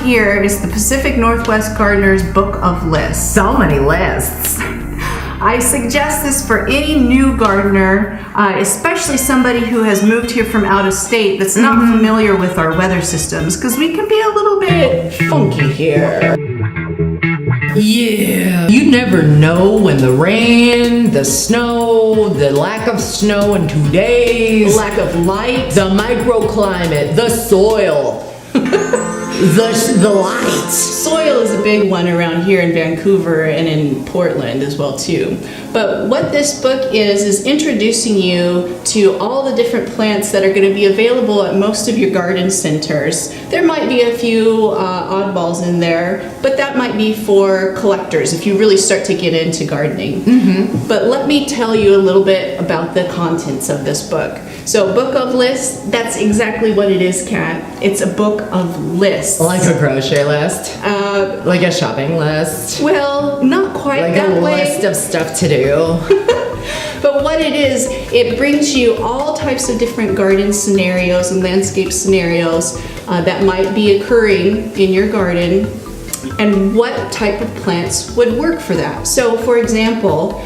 here is the Pacific Northwest Gardner's Book of Lists. So many lists. I suggest this for any new gardener, especially somebody who has moved here from out of state that's not familiar with our weather systems, because we can be a little bit funky here. Yeah, you never know when the rain, the snow, the lack of snow in 2 days, Lack of light. the microclimate, the soil, the light. Soil is a big one around here in Vancouver and in Portland as well too. But what this book is introducing you to all the different plants that are going to be available at most of your garden centers. There might be a few oddballs in there, but that might be for collectors if you really start to get into gardening. But let me tell you a little bit about the contents of this book. So Book of Lists, that's exactly what it is, Kat. It's a book of lists. Like a grocery list, like a shopping list, Well, not quite like that a way. list of stuff to do. But what it is, it brings you all types of different garden scenarios and landscape scenarios that might be occurring in your garden, and what type of plants would work for that. So for example,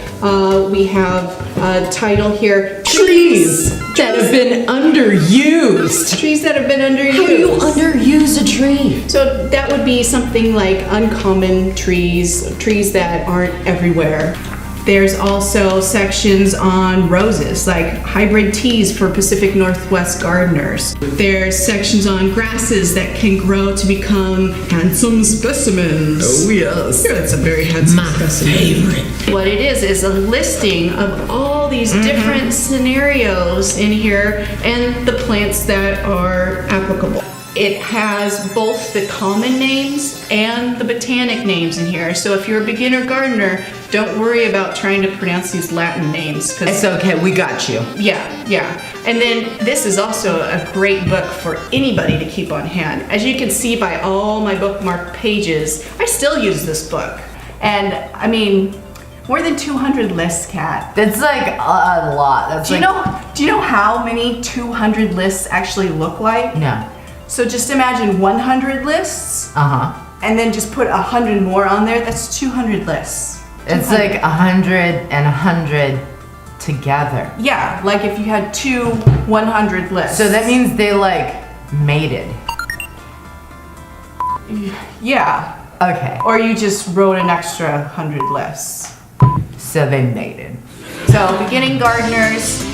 we have a title here, Trees that have been underused. Trees that have been underused. How do you underuse a tree? So that would be something like uncommon trees, trees that aren't everywhere. There's also sections on roses, like hybrid teas for Pacific Northwest gardeners. There's sections on grasses that can grow to become handsome specimens. Oh yes. Yeah, that's a very handsome My specimen. favorite. What it is a listing of all these different scenarios in here and the plants that are applicable. It has both the common names and the botanic names in here. So if you're a beginner gardener, don't worry about trying to pronounce these Latin names. It's okay, we got you. Yeah. And then this is also a great book for anybody to keep on hand. As you can see by all my bookmark pages, I still use this book. And I mean, more than 200 lists, Kat. That's like a lot. That's Do you know how many 200 lists actually look like? No. So just imagine 100 lists, and then just put 100 more on there. That's 200 lists. It's 200. like 100 and 100 together. Yeah, like if you had two 100 lists. So that means they like mated. Yeah. Okay. Or you just wrote an extra 100 lists. So they mated. So beginning gardeners,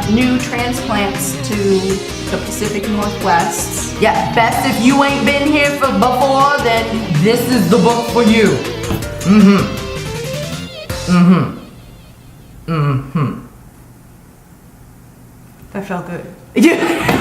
new transplants to the Pacific Northwest. Yeah, best if you ain't been here before, then this is the book for you. That felt good. Yeah.